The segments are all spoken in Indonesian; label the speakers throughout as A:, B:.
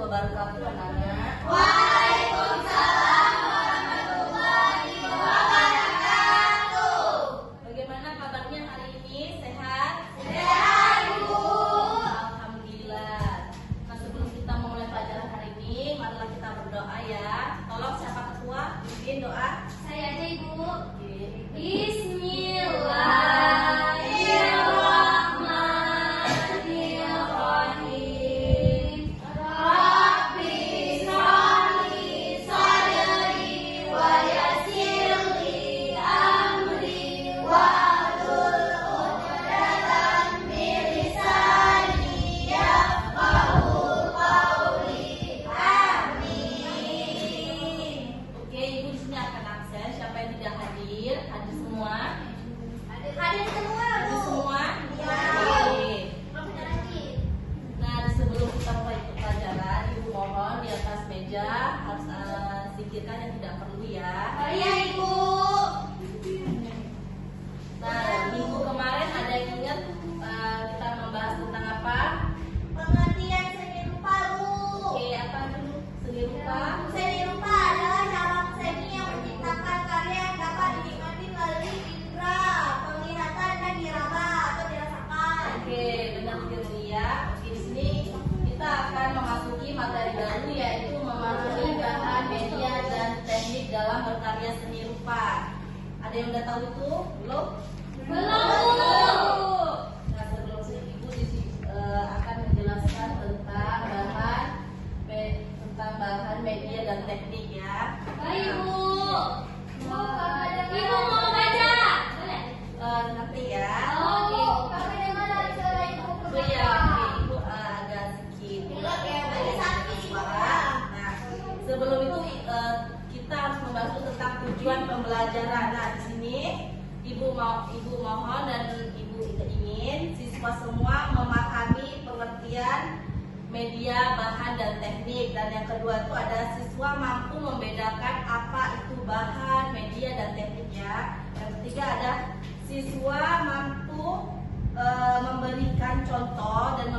A: wabarakatuh anak-anak.
B: Waalaikumsalam warahmatullahi wabarakatuh.
A: Bagaimana kabarnya hari ini? Sehat?
B: Sehat, Ibu.
A: Alhamdulillah. Nah, sebelum kita memulai pelajaran hari ini, marilah kita berdoa ya. Tolong siapa ketua? Bimbing doa.
B: Saya aja, Ibu.
A: Oke.
B: Bismillahirrahmanirrahim. Rabbi sholli sadri wa yassirli amri wahlul 'uqdatam min lisani yafqahu qawli. Amin.
A: Oke, Ibu di sini akan absen. Siapa yang tidak hadir? Hadir semua?
B: Hadir semua,
A: Hadir
B: Bu.
A: semua?
B: Ya.
A: Oke. Nah, sebelum kita mulai pelajaran, Ibu mohon di atas meja harus singkirkan yang tidak perlu ya.
B: Oh iya, Ibu.
A: Nah, minggu kemarin ada yang ingat kita membahas tentang apa?
B: Pengertian seni rupa, Bu.
A: Oke, apa dulu seni rupa?
B: Seni rupa adalah cara seni yang menciptakan karya yang dapat dinikmati melalui indera penglihatan dan diraba atau dirasakan.
A: Oke, benar sekali ya. Oke, di sini kita akan memasuki materi baru yaitu memahami bahan, media, dan teknik dalam berkarya seni rupa. Ada yang udah tahu itu? Belum?
B: Belum.
A: Nah, sebelum Ibu akan menjelaskan tentang bahan, media, dan teknik ya.
B: Baik, Bu. Ibu mau baca? Boleh.
A: Nanti ya.
B: Oh, kami dengar dari suara Ibu.
A: Oh iya, oke, Ibu agak sedikit.
B: Enggak, ya, dari sakit, Ibu.
A: Nah, sebelum itu kita harus membahas tentang tujuan pembelajaran. Nah, di sini Ibu mohon dan Ibu ingin siswa semua memahami pengertian media, bahan, dan teknik. Dan yang kedua itu ada siswa mampu membedakan apa itu bahan, media, dan teknik ya. Yang ketiga ada siswa mampu memberikan contoh dan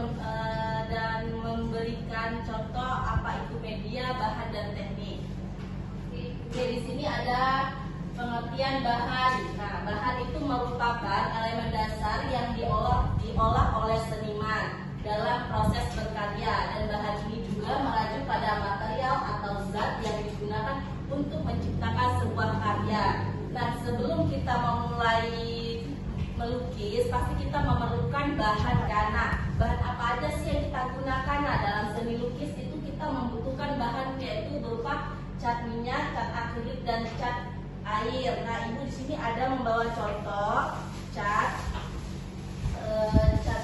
A: memberikan contoh apa itu media, bahan, dan teknik. Oke, di sini ada pengertian bahan. Nah, bahan itu merupakan elemen dasar yang diolah oleh seniman dalam proses berkarya, dan bahan ini juga merujuk pada material atau zat yang digunakan untuk menciptakan sebuah karya. Nah, sebelum kita memulai melukis, pasti kita memerlukan bahan kan. Nah, bahan apa aja sih yang kita gunakan? Nah, dalam seni lukis itu kita membutuhkan bahan yaitu berupa cat minyak, cat akrilik, dan cat air. Nah, Ibu di sini ada membawa contoh cat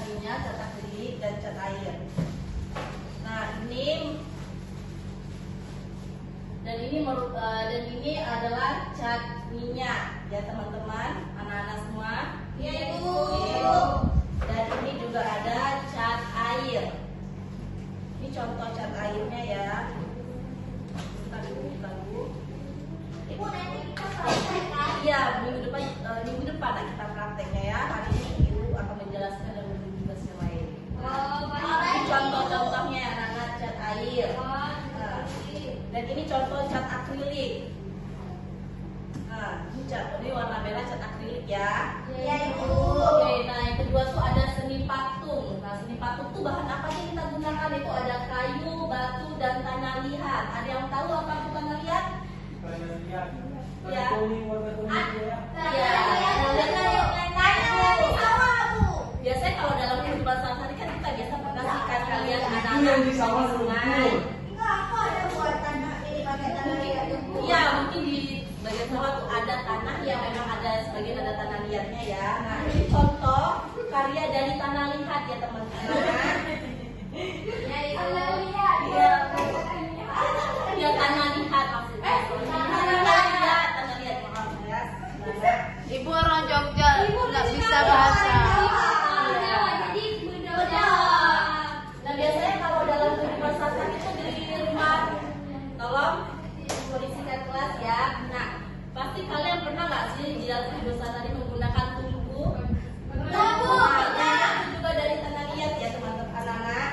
A: minyak, cat akrilik, dan cat air. Nah, ini adalah cat minyak ya teman-teman, anak-anak semua.
B: Iya, Ibu.
A: Oke. Dan ini juga ada cat air. Ini contoh cat airnya ya. Bukan dulu.
B: Ibu, nanti kita praktek.
A: Iya, minggu depan kita prakteknya ya. Hari ini Ibu akan menjelaskan dan tugas yang lain. Ini contoh-contohnya anak-anak cat air. Dan ini contoh cat akrilik. Nah, ini warna merah cat akrilik ya.
B: Iya, Ibu.
A: Oke, nah yang kedua tuh ada seni patung. Nah, seni patung tuh bahan apa sih kita gunakan? Itu ada kayu, batu, dan tanah liat. Ada yang tahu apa itu tanah liat? Ya. Biasanya kalau dalam kehidupan sehari-hari kan kita biasa mengasihkan kalian anak-anak di sungai. Iya, mungkin di bagian bawah tuh ada tanah yang memang ada sebagian ada tanah liatnya ya. Nah, ini contoh karya dari tanah liat ya teman-teman. Iya. Ya tanah liat maksudnya. Tanah liat maaf ya.
C: Ibu orang Jogja nggak bisa bahasa.
A: Nah, biasanya kalau dalam kehidupan sehari-hari itu di rumah, tolong kondisikan kelas ya. Nah, pasti kalian pernah nggak sih di dalam kehidupan sehari-hari menggunakan tungku? Nah, itu juga dari tanah liat ya teman-teman anak-anak.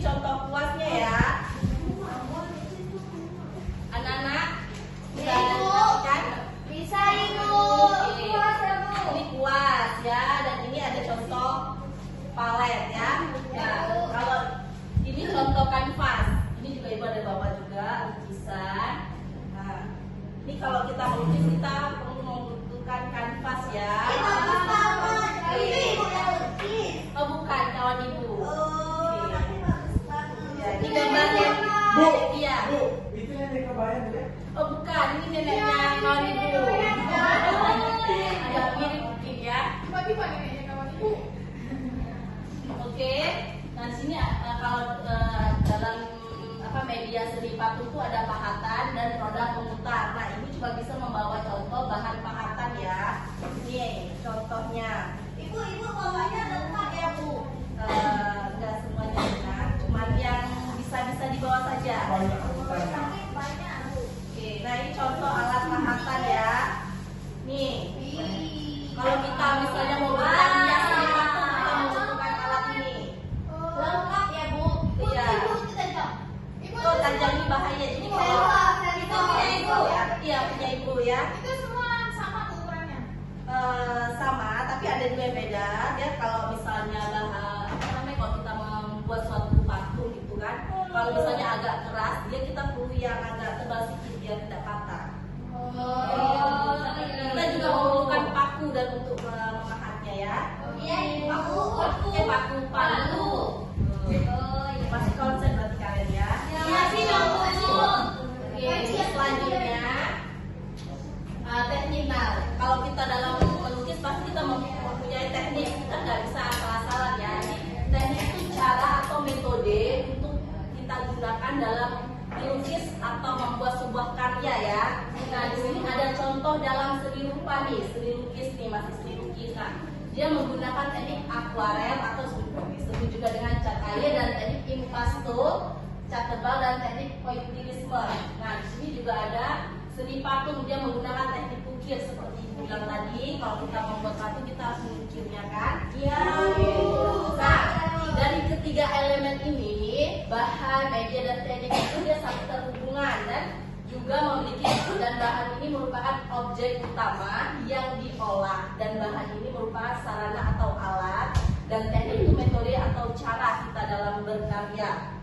A: contoh kuasnya ya. Anak-anak bisa kan?
B: Bisa Ibu.
A: Oke.
B: Kuas ya Bu.
A: Ini kuas ya, dan ini ada contoh palet ya. Nah, kalau ini contoh kanvas. Ini juga ibu ada bawa juga lukisan. Nah, ini kalau kita melukis kita perlu membutuhkan kanvas ya.
B: Bagus banget. Itu Ibu yang lukis.
A: Oh bukan, kawan ibu.
B: Oh, tapi bagus banget.
A: Ya, ini gambarnya.
D: Bu,
A: Iya.
D: Bu, itu nenek kebayang ya?
A: Oh bukan, ini neneknya kawan ibu. Agak mirip mungkin ya.
C: Tiba-tiba neneknya kawan ibu.
A: Oke. Nah di sini kalau dalam media seni patung itu ada pahatan dan roda pemutar. Nah ibu juga bisa membawa contoh bahan pahatan ya. Ini contohnya.
B: Ibu bawahnya lengkap ya Bu.
A: Enggak semuanya benar, cuman yang bisa dibawa saja.
D: Banyak akutannya.
B: Tapi banyak Bu.
A: Oke, nah ini contoh alat pahatan ya. Nih, kalau kita misalnya mau berhias di patung, kita membutuhkan alat ini.
B: Lengkap ya Bu.
A: Iya.
B: Ibu itu tajam.
A: Oh, tajam ini bahaya. Jadi kalau itu punya ibu ya, iya punya ibu ya.
C: Itu semua sama ukurannya.
A: Sama, tapi ada juga yang beda. Dia kalau misalnya kalau kita membuat suatu patung gitu kan, kalau misalnya agak keras, dia kita perlu yang agak tebal sedikit biar tidak patah. Kita juga memerlukan paku dan untuk memahatnya ya.
B: Iya Ibu.
A: Paku palu.
B: Oh iya.
A: Masih konsen berarti kalian ya.
B: Iya sih dong Bu.
A: Oke, selanjutnya teknik. Nah, kalau kita dalam melukis pasti kita mempunyai teknik. Kita nggak bisa asal-asalan ya. Teknik itu cara atau metode untuk kita gunakan dalam melukis atau membuat sebuah karya ya. Nah, di sini ada contoh dalam seni rupa nih, seni lukis nih, masih seni lukis. Nah, dia menggunakan teknik akuarel atau disebut juga dengan cat air dan teknik impasto, cat tebal dan teknik pointillisme. Nah, di sini juga ada seni patung, dia menggunakan teknik ukir seperti ibu bilang tadi. Kalau kita membuat patung kita harus mengukirnya kan?
B: Iya.
A: Nah, dari ketiga elemen ini, bahan, media dan teknik itu dia saling terhubungan dan juga memiliki, dan bahan ini merupakan objek utama yang diolah, dan bahan ini merupakan sarana atau alat, dan teknik itu metode atau cara kita dalam berkarya.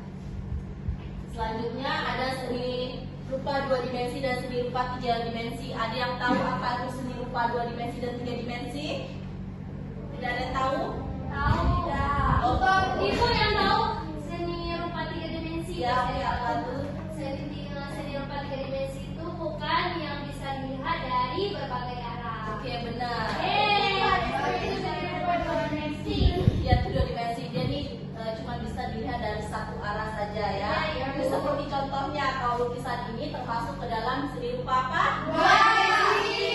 A: Selanjutnya ada seni rupa 2 dimensi dan seni rupa 3 dimensi. Ada yang tahu apa itu seni rupa 2 dimensi dan 3 dimensi? Tidak ada yang tahu?
B: Tahu.
C: Ibu yang tahu seni rupa 3 dimensi.
A: Ya, apa tuh?
C: Seni rupa 3 dimensi itu bukan yang bisa dilihat dari berbagai arah.
A: Oke, benar.
C: Itu seni rupa 2 dimensi.
A: Ya, itu 2 dimensi. Jadi cuma bisa dilihat dari satu arah saja ya.
C: Iya,
A: Ini seperti contohnya, kalau lukisan ini termasuk ke dalam seni rupa apa?
C: 2 dimensi.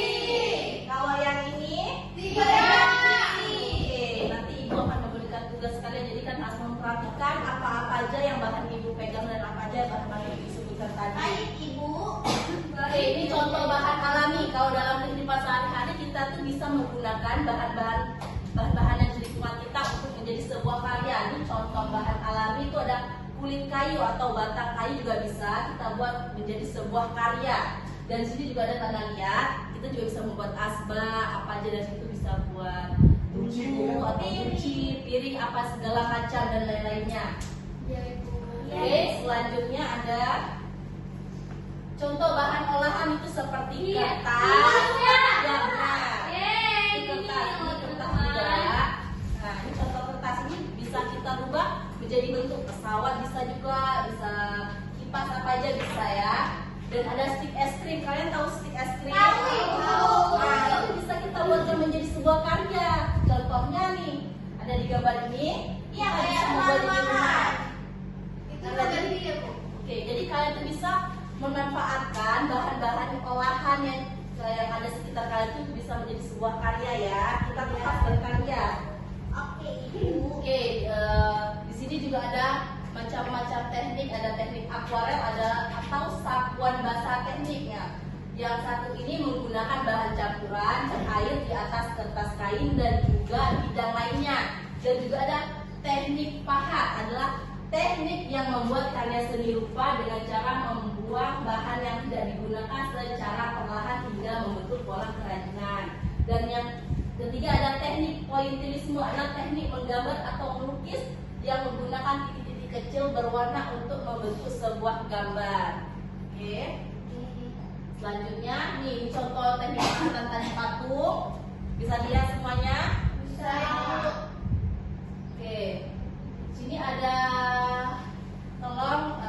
A: Kalau yang ini
C: 3 dimensi.
A: Oke, nanti ibu akan memberikan tugas kalian. Jadi kan harus memperhatikan apa-apa aja yang bahan ibu pegang dan apa aja bahan-bahan yang disebutkan tadi.
B: Baik Ibu.
A: Oke, ini contoh bahan alami. Kalau dalam kehidupan sehari-hari kita tuh bisa menggunakan bahan-bahan yang di lingkungan kita untuk menjadi sebuah karya. Ini contoh bahan alami itu ada kulit kayu atau batang kayu juga bisa kita buat menjadi sebuah karya. Dan di sini juga ada tanda liat. Kita juga bisa membuat asbak, apa aja dari situ bisa buat bumbu atau kunci, piring, apa segala macam dan lain-lainnya.
C: Iya, Ibu.
A: Oke, selanjutnya ada contoh bahan olahan itu seperti kertas. Ya, benar. Ini kertas juga. Nah, ini contoh kertas ini bisa kita rubah menjadi bentuk pesawat, bisa juga, bisa kipas apa aja bisa ya. Dan ada stick es krim. Kalian tahu stick es krim?
B: Tahu, Ibu.
A: Nah, itu bisa kita buatkan menjadi sebuah karya. Contohnya nih, ada di gambar ini.
B: Iya,
A: Kita
B: kayak
A: bisa membuat di
B: rumah.
A: rumah.
B: Itu bagian dia Bu.
A: Oke, jadi kalian tuh bisa memanfaatkan bahan-bahan olahan yang ada sekitar kalian itu bisa menjadi sebuah karya ya. Kita tetap berkarya.
B: Oke Ibu.
A: Oke, di sini juga ada macam-macam teknik. Ada teknik akuarel, ada atau sapuan basah tekniknya. Yang satu ini menggunakan bahan campuran cat air di atas kertas kain dan juga bidang lainnya. Dan juga ada teknik pahat, adalah teknik yang membuat karya seni rupa dengan cara membuang bahan yang tidak digunakan secara perlahan hingga membentuk pola kerajinan. Dan yang ketiga ada teknik pointillisme, adalah teknik menggambar atau melukis yang menggunakan titik-titik kecil berwarna untuk membentuk sebuah gambar. Oke. Selanjutnya, nih contoh teknik pembuatan tali patung. Bisa lihat semuanya?
B: Bisa.
A: Oke. Sini ada, tolong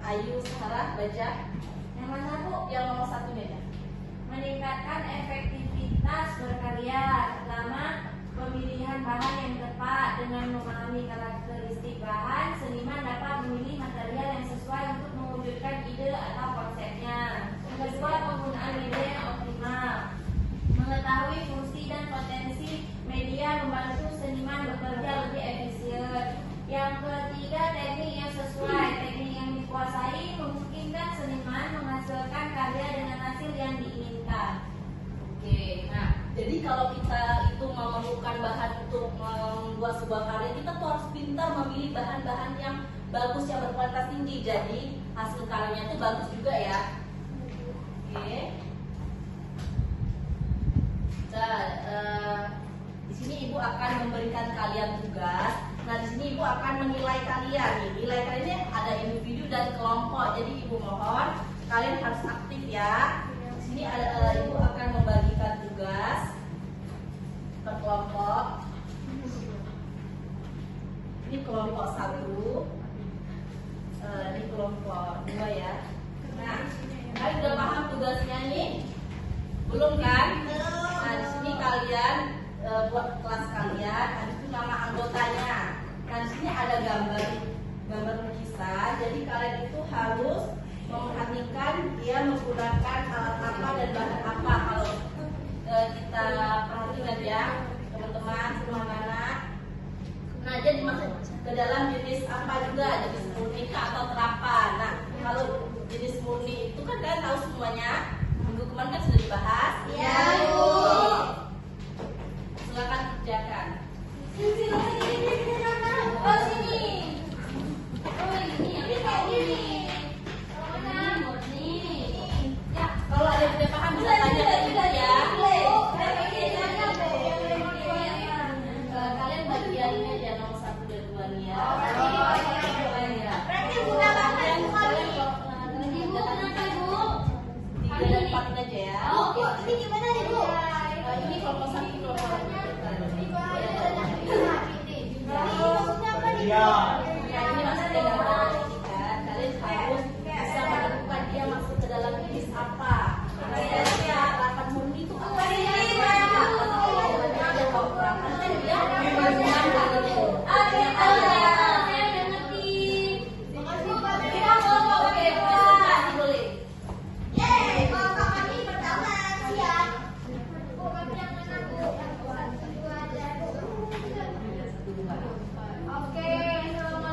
A: Ayu Sarah baca.
B: Yang mana Bu?
A: Yang nomor satunya ya.
B: Meningkatkan efektivitas berkarya. Pertama, pemilihan bahan yang tepat. Dengan memahami karakteristik bahan, seniman dapat memilih material yang sesuai untuk mewujudkan ide atau konsepnya. Yang kedua, penggunaan media yang optimal. Mengetahui fungsi dan potensi media membantu seniman bekerja lebih efisien. Yang ketiga, teknik yang sesuai. Teknik yang dikuasai memungkinkan seniman menghasilkan karya dengan hasil yang diinginkan.
A: Oke, nah jadi kalau kita itu memerlukan bahan untuk membuat sebuah karya, kita tuh harus pintar memilih bahan-bahan yang bagus, yang berkualitas tinggi. Jadi hasil karyanya itu bagus juga ya. Oke. Nah, di sini ibu akan memberikan kalian tugas. Nah, di sini ibu akan menilai kalian. Nih, nilai kalian ini ada individu dan kelompok. Jadi ibu mohon kalian harus aktif ya. Di sini ibu akan membagikan tugas per kelompok. Ini kelompok 1, ini kelompok 2 ya. Nah, kalian udah paham tugasnya nih? Belum kan? Nah, di sini kalian buat kelas kalian, ada itu nama anggotanya. Nah, di sini ada gambar lukisan. Jadi kalian itu harus memperhatikan dia menggunakan alat apa dan bahan apa. Kalau kita perhatikan ya, teman-teman, semua anak. Nah, dia dimasuk ke dalam jenis apa juga, jenis murni atau terapan. Nah, kalau jenis murni itu kan kalian tahu semuanya. Minggu kemarin kan sudah dibahas.
B: Iya, Bu.
A: Silakan kerjakan.
B: Oh, sini.
C: Oh ini yang kayak gini. Mana murni?
A: Ya, kalau ada yang tidak paham bisa tanya ke ibu ya. Kalian bagiannya ya nomor 1 dan 2 nih ya.
B: Berarti Bu udah bahkan kali.
C: Ibu kenapa ibu?
A: 3 dan 4 aja ya.
B: Oh, Bu, ini gimana nih, Bu?
A: Ini kelompok 1, kelompok 2.
B: Ini maksudnya apa nih?
D: Iya.
A: Ya, ini maksudnya gambar ini kan. Kalian harus bisa menentukan dia masuk ke dalam jenis apa. Misalnya rapat murni itu apa sih?
B: Yeay, kelompok kami pertama siap. Bu, kami yang mana, Bu?
C: Oke, selamat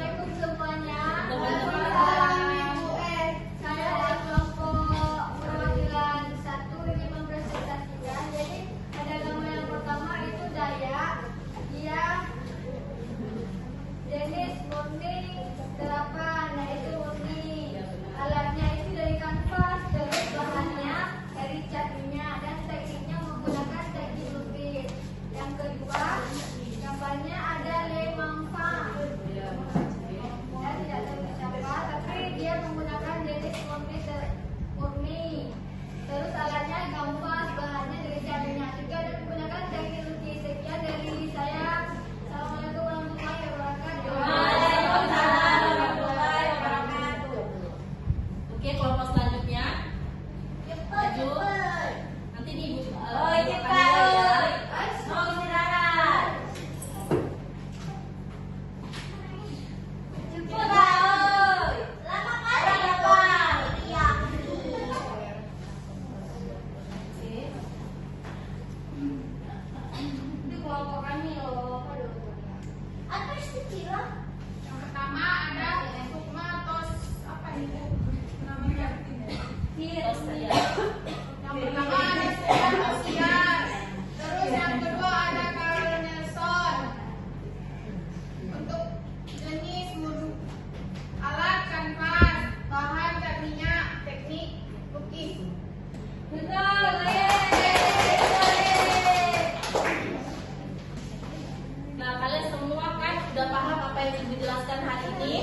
A: yang ibu jelaskan hari ini?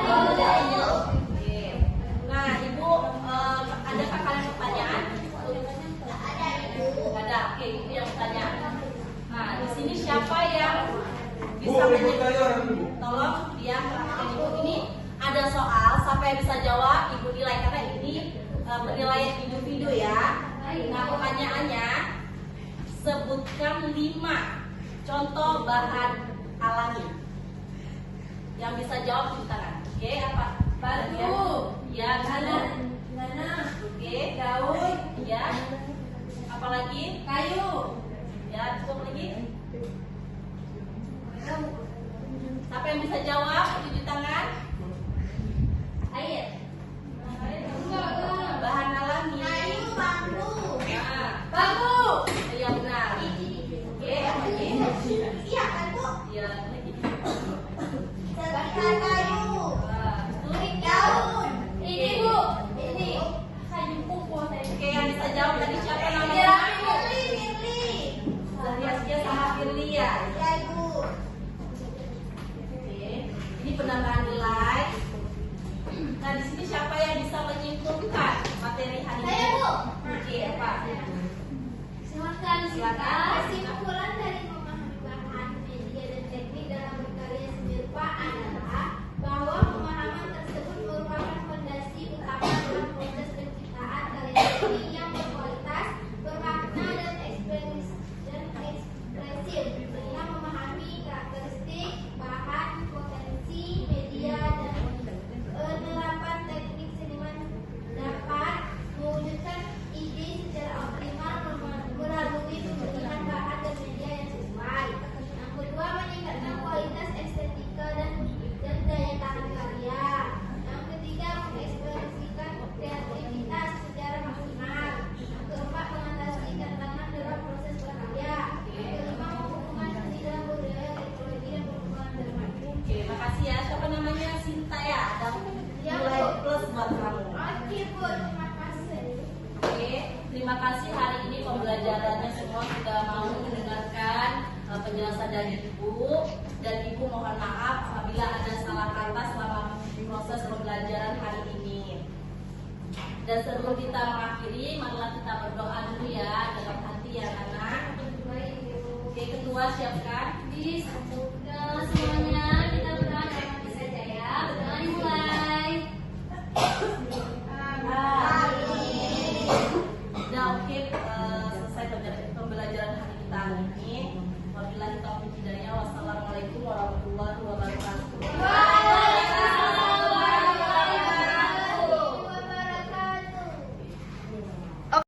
A: Oke. Nah, ibu adakah kalian pertanyaan?
C: Ada ibu.
A: Ada. Oke, ibu yang bertanya. Nah, di sini siapa yang
D: Bu,
A: bisa
D: ikut
A: menjawab?
D: aja orang ibu.
A: Tolong dia perhatikan ibu. Ini ada soal, siapa yang bisa jawab ibu nilai karena ini penilaian individu ya. Nah, pertanyaannya sebutkan 5 contoh bahan alami. Yang bisa jawab di tangan. Oke, apa?
B: Batu.
A: Ya,
B: Tanah.
A: Oke,
B: Daun.
A: ya. Apalagi?
B: Kayu.
A: Ya, cukup lagi. Siapa yang bisa jawab? Cuci tangan.
C: Air.
A: Bahan alami.
C: Kayu, bambu.
A: Nah,
B: Bambu.
A: iya benar. Oke, apa lagi?
C: Iya kan Bu?
A: Ya, lagi.
C: Sebilah kayu.
A: Wah, betul.
C: Daun.
B: Ini Bu. Ini kayu kukuh tadi.
A: Oke, yang bisa jawab tadi siapa
B: Iya.
A: namanya?
C: Firly.
A: Zahia sama Firly ya.
C: Ya Ibu.
A: Oke, ini penambahan nilai. Nah, di sini siapa yang bisa menyimpulkan materi hari ini?
C: Saya Bu.
A: Oke, apa?
C: Silakan
A: Silakan.
C: Kesimpulan dari memahami bahan, media dan teknik dalam berkarya seni rupa adalah bahwa pemahaman tersebut merupakan fondasi utama dalam proses penciptaan karya seni yang berkualitas, bermakna dan ekspresif, sehingga memahami karakteristik bahan, potensi, media dan penerapan teknik seniman dapat mewujudkan ide secara optimal melalui pemilihan bahan dan media yang sesuai. Yang kedua, meningkatkan kualitas estetika dan daya tahan karya. Yang ketiga, mengekspresikan kreativitas secara maksimal. Yang keempat, mengatasi tantangan dalam proses berkarya. Yang kelima, menghubungkan seni dalam budaya, teknologi dan perkembangan zaman.
A: Oke, makasih ya. Siapa namanya? Sinta ya. Ada
C: Ya,
A: nilai
C: Bu.
A: plus buat kamu.
C: Oke Bu, terima kasih.
A: Oke, terima kasih hari ini pembelajarannya semua sudah mau mendengarkan penjelasan dari Ibu, dan Ibu mohon maaf apabila ada salah kata selama proses pembelajaran hari ini. Dan sebelum kita mengakhiri, marilah kita berdoa dulu ya dalam hati ya anak. Oke, ketua siapkan.
C: Semoga semuanya